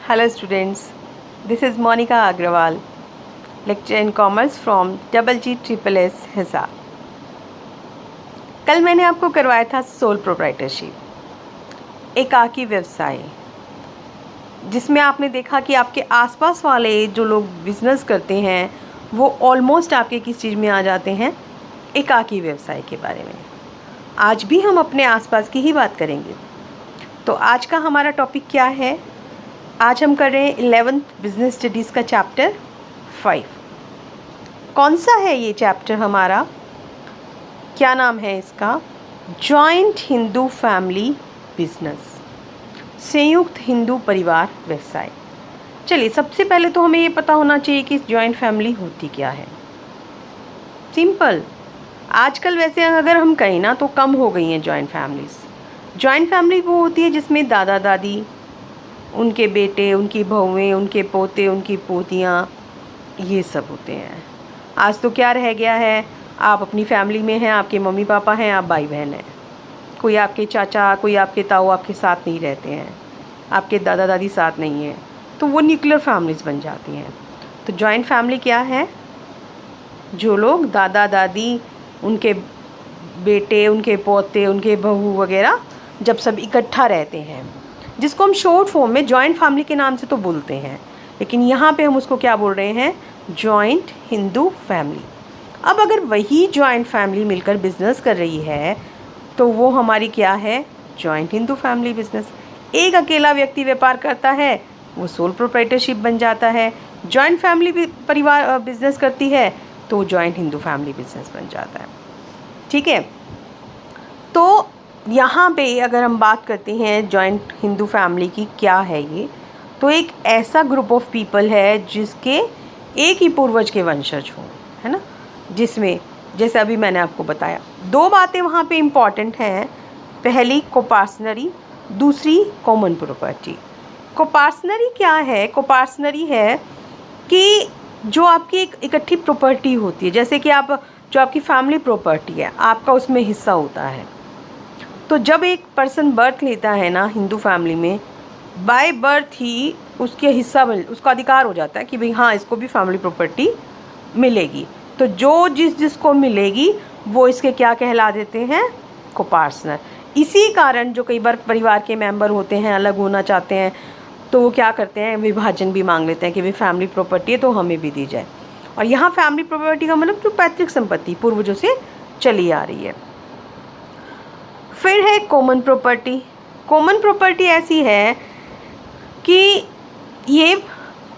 Hello students, this is Monica Agrawal, lecturer in commerce from GGSSS Hisar. कल मैंने आपको करवाया था सोल प्रोप्राइटरशिप, एकाकी व्यवसाय, जिसमें आपने देखा कि आपके आसपास वाले जो लोग बिजनेस करते हैं वो ऑलमोस्ट आपके किस चीज़ में आ जाते हैं, एकाकी व्यवसाय के बारे में। आज भी हम अपने आसपास की ही बात करेंगे। तो आज का हमारा टॉपिक क्या है? आज हम कर रहे हैं 11th बिजनेस स्टडीज़ का चैप्टर 5। कौन सा है ये चैप्टर हमारा? क्या नाम है इसका? जॉइंट हिंदू फैमिली बिजनेस, संयुक्त हिंदू परिवार व्यवसाय। चलिए, सबसे पहले तो हमें ये पता होना चाहिए कि जॉइंट फैमिली होती क्या है। सिंपल, आजकल वैसे अगर हम कहें ना तो कम हो गई हैं जॉइंट फैमिलीज़। जॉइंट फैमिली वो होती है जिसमें दादा दादी, उनके बेटे, उनकी बहुएं, उनके पोते, उनकी पोतियाँ, ये सब होते हैं। आज तो क्या रह गया है, आप अपनी फैमिली में हैं, आपके मम्मी पापा हैं, आप भाई बहन हैं, कोई आपके चाचा, कोई आपके ताऊ आपके साथ नहीं रहते हैं, आपके दादा दादी साथ नहीं हैं, तो वो न्यूक्लियर फैमिलीज़ बन जाती हैं। तो जॉइंट फैमिली क्या है? जो लोग दादा दादी, उनके बेटे, उनके पोते, उनके बहू वगैरह जब सब इकट्ठा रहते हैं, जिसको हम शॉर्ट फॉर्म में जॉइंट फैमिली के नाम से तो बोलते हैं, लेकिन यहाँ पे हम उसको क्या बोल रहे हैं? Joint Hindu family. अब अगर वही जॉइंट फैमिली मिलकर बिजनेस कर रही है तो वो हमारी क्या है? Joint Hindu family business. एक अकेला व्यक्ति व्यापार करता है, वो सोल प्रोप्राइटरशिप बन जाता है। जॉइंट फैमिली परिवार बिजनेस करती है तो वो जॉइंट हिंदू फैमिली बिजनेस बन जाता है। ठीक है, तो यहाँ पे अगर हम बात करते हैं जॉइंट हिंदू फैमिली की, क्या है ये? तो एक ऐसा ग्रुप ऑफ पीपल है जिसके एक ही पूर्वज के वंशज हों, है ना, जिसमें जैसे अभी मैंने आपको बताया, दो बातें वहाँ पे इम्पॉर्टेंट हैं। पहली कोपार्सनरी, दूसरी कॉमन प्रॉपर्टी। कोपार्सनरी क्या है? कोपार्सनरी है कि जो आपकी एक इकट्ठी प्रॉपर्टी होती है, जैसे कि आप जो आपकी फैमिली प्रॉपर्टी है, आपका उसमें हिस्सा होता है। तो जब एक पर्सन बर्थ लेता है ना हिंदू फैमिली में, बाय बर्थ ही उसके हिस्सा उसका अधिकार हो जाता है कि भाई हाँ, इसको भी फैमिली प्रॉपर्टी मिलेगी। तो जो जिसको मिलेगी वो इसके क्या कहला देते हैं? कोपार्सनर। इसी कारण जो कई बार परिवार के मेंबर होते हैं, अलग होना चाहते हैं, तो वो क्या करते हैं? विभाजन भी मांग लेते हैं कि भाई फैमिली प्रॉपर्टी है तो हमें भी दी जाए। और यहाँ फैमिली प्रॉपर्टी का मतलब जो पैतृक संपत्ति पूर्वजों से चली आ रही है। फिर है कॉमन प्रॉपर्टी। कॉमन प्रॉपर्टी ऐसी है कि ये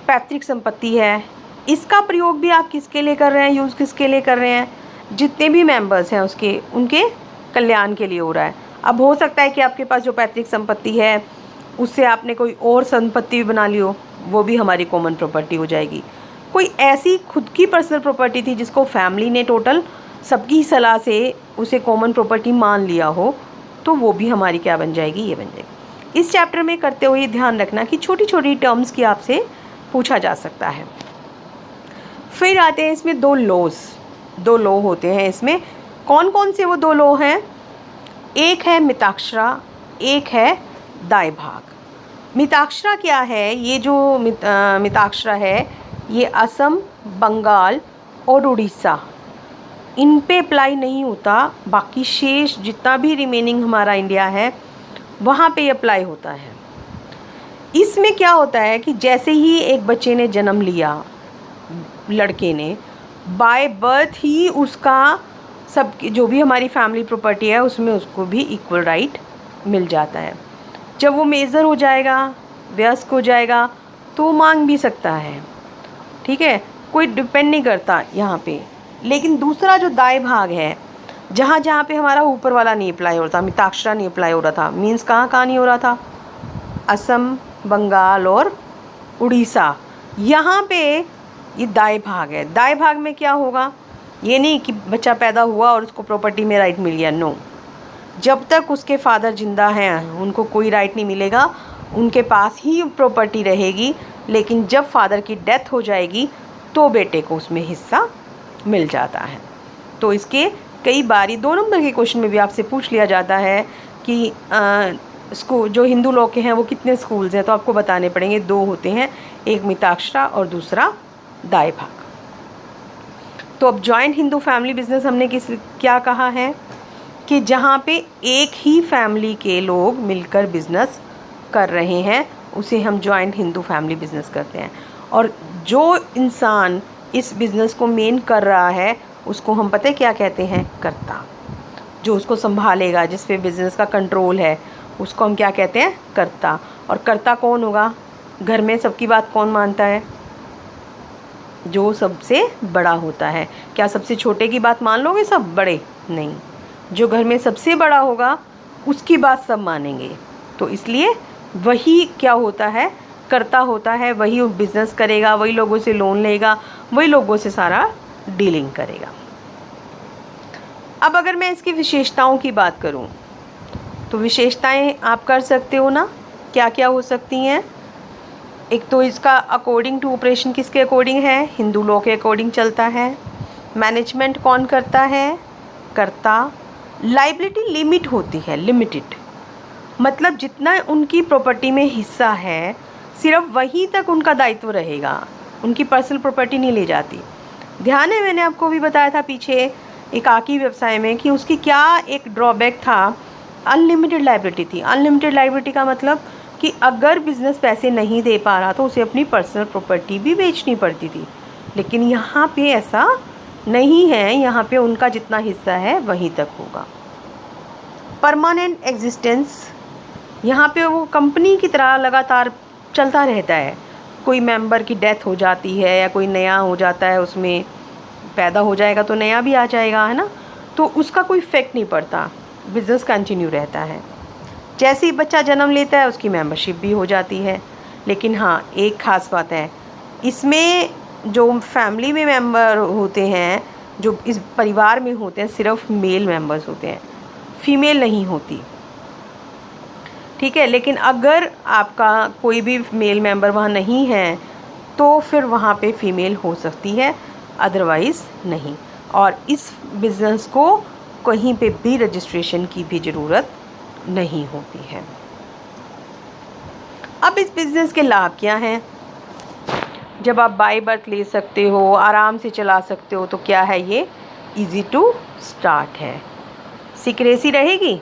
पैतृक संपत्ति है, इसका प्रयोग भी आप किसके लिए कर रहे हैं, यूज़ किसके लिए कर रहे हैं? जितने भी मेंबर्स हैं उसके, उनके कल्याण के लिए हो रहा है। अब हो सकता है कि आपके पास जो पैतृक संपत्ति है उससे आपने कोई और संपत्ति भी बना ली हो, वो भी हमारी कॉमन प्रॉपर्टी हो जाएगी। कोई ऐसी खुद की पर्सनल प्रॉपर्टी थी जिसको फैमिली ने टोटल सबकी सलाह से उसे कॉमन प्रॉपर्टी मान लिया हो, तो वो भी हमारी क्या बन जाएगी? ये बन जाएगी। इस चैप्टर में करते हुए ध्यान रखना कि छोटी छोटी टर्म्स की आपसे पूछा जा सकता है। फिर आते हैं इसमें दो लॉ होते हैं इसमें। कौन कौन से वो दो लॉ हैं? एक है मिताक्षरा, एक है दाय भाग। मिताक्षरा क्या है? ये जो मिताक्षरा है ये असम, बंगाल और उड़ीसा, इन पे अप्लाई नहीं होता। बाकी शेष जितना भी रिमेनिंग हमारा इंडिया है वहाँ पे अप्लाई होता है। इसमें क्या होता है कि जैसे ही एक बच्चे ने जन्म लिया, लड़के ने, बाय बर्थ ही उसका सब जो भी हमारी फैमिली प्रॉपर्टी है उसमें उसको भी इक्वल राइट मिल जाता है। जब वो मेजर हो जाएगा, वयस्क हो जाएगा, तो मांग भी सकता है। ठीक है, कोई डिपेंड नहीं करता यहाँ पे। लेकिन दूसरा जो दाय भाग है, जहाँ जहाँ पे हमारा ऊपर वाला नहीं अप्लाई हो रहा था, मिताक्षरा नहीं अप्लाई हो रहा था, मीन्स कहाँ कहाँ नहीं हो रहा था? असम, बंगाल और उड़ीसा, यहाँ पे ये दाय भाग है। दाय भाग में क्या होगा? ये नहीं कि बच्चा पैदा हुआ और उसको प्रॉपर्टी में राइट मिल गया, नो। जब तक उसके फादर जिंदा हैं उनको कोई राइट नहीं मिलेगा, उनके पास ही प्रॉपर्टी रहेगी। लेकिन जब फादर की डेथ हो जाएगी तो बेटे को उसमें हिस्सा मिल जाता है। तो इसके कई बार 2 नंबर के क्वेश्चन में भी आपसे पूछ लिया जाता है कि स्कूल जो हिंदू लॉ के हैं वो कितने स्कूल्स हैं, तो आपको बताने पड़ेंगे। 2 होते हैं, एक मिताक्षरा और दूसरा दाई भाग। तो अब जॉइंट हिंदू फैमिली बिजनेस हमने क्या कहा है कि जहाँ पे एक ही फैमिली के लोग मिलकर बिजनेस कर रहे हैं उसे हम जॉइंट हिंदू फैमिली बिजनेस करते हैं। और जो इंसान इस बिज़नेस को मेन कर रहा है उसको हम पता है क्या कहते हैं, कर्ता। जो उसको संभालेगा, जिस पे बिज़नेस का कंट्रोल है, उसको हम क्या कहते हैं, कर्ता। और कर्ता कौन होगा? घर में सबकी बात कौन मानता है? जो सबसे बड़ा होता है। क्या सबसे छोटे की बात मान लोगे सब बड़े? नहीं, जो घर में सबसे बड़ा होगा उसकी बात सब मानेंगे। तो इसलिए वही क्या होता है, कर्ता होता है। वही बिज़नेस करेगा, वही लोगों से लोन लेगा, वही लोगों से सारा डीलिंग करेगा। अब अगर मैं इसकी विशेषताओं की बात करूं तो विशेषताएं आप कर सकते हो ना, क्या क्या हो सकती हैं। एक तो इसका अकॉर्डिंग टू ऑपरेशन किसके अकॉर्डिंग है, हिंदू लॉ के अकॉर्डिंग चलता है। मैनेजमेंट कौन करता है, कर्ता। लाइबिलिटी लिमिट होती है, लिमिटेड, मतलब जितना उनकी प्रॉपर्टी में हिस्सा है सिर्फ वहीं तक उनका दायित्व रहेगा, उनकी पर्सनल प्रॉपर्टी नहीं ले जाती। ध्यान है, मैंने आपको भी बताया था पीछे एकाकी व्यवसाय में कि उसकी क्या एक ड्रॉबैक था, अनलिमिटेड लाइबिलिटी थी। अनलिमिटेड लाइबिलिटी का मतलब कि अगर बिज़नेस पैसे नहीं दे पा रहा तो उसे अपनी पर्सनल प्रॉपर्टी भी बेचनी पड़ती थी। लेकिन यहाँ पे ऐसा नहीं है, यहाँ पे उनका जितना हिस्सा है वहीं तक होगा। परमानेंट एग्जिस्टेंस, यहाँ पे वो कंपनी की तरह लगातार चलता रहता है। कोई मेंबर की डेथ हो जाती है या कोई नया हो जाता है, उसमें पैदा हो जाएगा तो नया भी आ जाएगा, है ना, तो उसका कोई इफेक्ट नहीं पड़ता, बिज़नेस कंटिन्यू रहता है। जैसे ही बच्चा जन्म लेता है उसकी मेंबरशिप भी हो जाती है। लेकिन हाँ, एक ख़ास बात है, इसमें जो फैमिली में मेंबर होते हैं, जो इस परिवार में होते हैं, सिर्फ मेल मेंबर्स होते हैं, फीमेल नहीं होती, ठीक है। लेकिन अगर आपका कोई भी मेल मेंबर वहाँ नहीं है तो फिर वहाँ पे फीमेल हो सकती है, अदरवाइज़ नहीं। और इस बिज़नेस को कहीं पे भी रजिस्ट्रेशन की भी ज़रूरत नहीं होती है। अब इस बिज़नेस के लाभ क्या हैं? जब आप बाय बर्थ ले सकते हो, आराम से चला सकते हो, तो क्या है ये, इजी टू स्टार्ट है। सीक्रेसी रहेगी,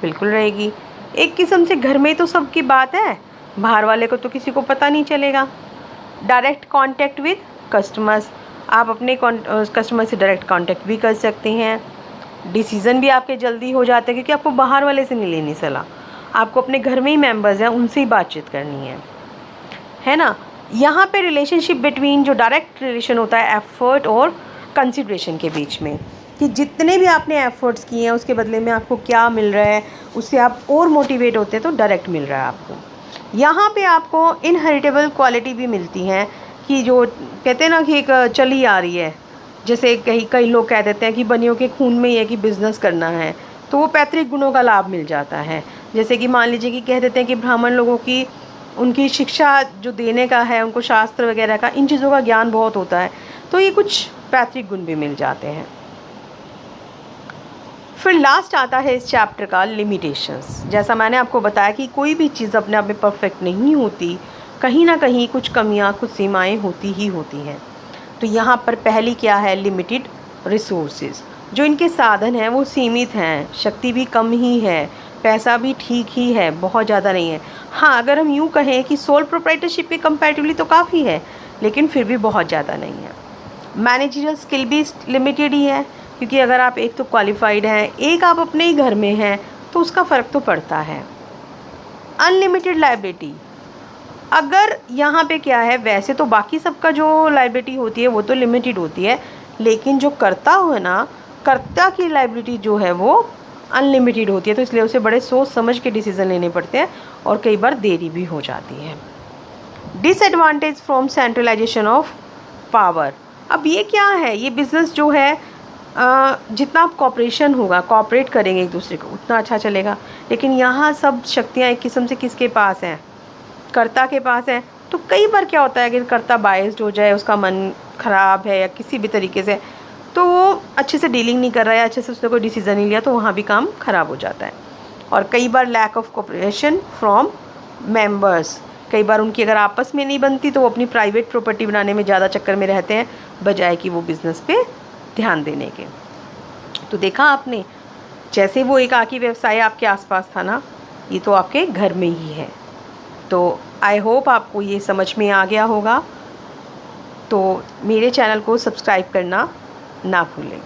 बिल्कुल रहेगी। एक किस्म से घर में तो सबकी बात है, बाहर वाले को तो किसी को पता नहीं चलेगा। डायरेक्ट कांटेक्ट विद कस्टमर्स, आप अपने कस्टमर से डायरेक्ट कांटेक्ट भी कर सकते हैं। डिसीज़न भी आपके जल्दी हो जाते हैं क्योंकि आपको बाहर वाले से नहीं लेनी सलाह, आपको अपने घर में ही मेंबर्स हैं उनसे ही बातचीत करनी है ना। यहाँ पे रिलेशनशिप बिटवीन, जो डायरेक्ट रिलेशन होता है एफर्ट और कंसिडरेशन के बीच में, कि जितने भी आपने एफर्ट्स किए हैं उसके बदले में आपको क्या मिल रहा है, उससे आप और मोटिवेट होते हैं, तो डायरेक्ट मिल रहा है आपको। यहाँ पे आपको इनहेरिटेबल क्वालिटी भी मिलती हैं, कि जो कहते हैं ना कि एक चली आ रही है, जैसे कई लोग कह देते हैं कि बनियों के खून में ही है कि बिज़नेस करना है, तो वो पैतृक गुणों का लाभ मिल जाता है। जैसे कि मान लीजिए कि कह देते हैं कि ब्राह्मण लोगों की, उनकी शिक्षा जो देने का है, उनको शास्त्र वगैरह का, इन चीज़ों का ज्ञान बहुत होता है, तो ये कुछ पैतृक गुण भी मिल जाते हैं। फिर लास्ट आता है इस चैप्टर का लिमिटेशंस। जैसा मैंने आपको बताया कि कोई भी चीज़ अपने आप में परफेक्ट नहीं होती, कहीं ना कहीं कुछ कमियां, कुछ सीमाएं होती ही होती हैं। तो यहाँ पर पहली क्या है, लिमिटेड रिसोर्सेज। जो इनके साधन हैं वो सीमित हैं, शक्ति भी कम ही है, पैसा भी ठीक ही है, बहुत ज़्यादा नहीं है। हाँ, अगर हम यूँ कहें कि सोल प्रोप्राइटरशिप के कंपैरेटिवली तो काफ़ी है, लेकिन फिर भी बहुत ज़्यादा नहीं है। मैनेजरियल स्किल भी लिमिटेड ही है, क्योंकि अगर आप एक तो क्वालिफाइड हैं, एक आप अपने ही घर में हैं, तो उसका फ़र्क तो पड़ता है। अनलिमिटेड लायबिलिटी, अगर यहाँ पे क्या है, वैसे तो बाकी सबका जो लायबिलिटी होती है वो तो लिमिटेड होती है, लेकिन जो कर्ता है ना, कर्ता की लायबिलिटी जो है वो अनलिमिटेड होती है। तो इसलिए उसे बड़े सोच समझ के डिसीज़न लेने पड़ते हैं और कई बार देरी भी हो जाती है। Disadvantage from centralisation of power. अब ये क्या है, ये बिज़नेस जो है, जितना आप कॉपरेशन होगा, कॉपरेट करेंगे एक दूसरे को, उतना अच्छा चलेगा। लेकिन यहाँ सब शक्तियाँ एक किस्म से किसके पास हैं, कर्ता के पास है। तो कई बार क्या होता है कि कर्ता बायस्ड हो जाए, उसका मन ख़राब है या किसी भी तरीके से, तो वो अच्छे से डीलिंग नहीं कर रहा है, अच्छे से उसने कोई डिसीज़न नहीं लिया, तो वहाँ भी काम ख़राब हो जाता है। और कई बार lack of cooperation from members. कई बार उनकी अगर आपस में नहीं बनती तो वो अपनी प्राइवेट प्रॉपर्टी बनाने में ज़्यादा चक्कर में रहते हैं बजाय कि वो बिज़नेस पे ध्यान देने के। तो देखा आपने, जैसे वो एकाकी व्यवसाय आपके आसपास था ना, ये तो आपके घर में ही है। तो आई होप आपको ये समझ में आ गया होगा। तो मेरे चैनल को सब्सक्राइब करना ना भूलें।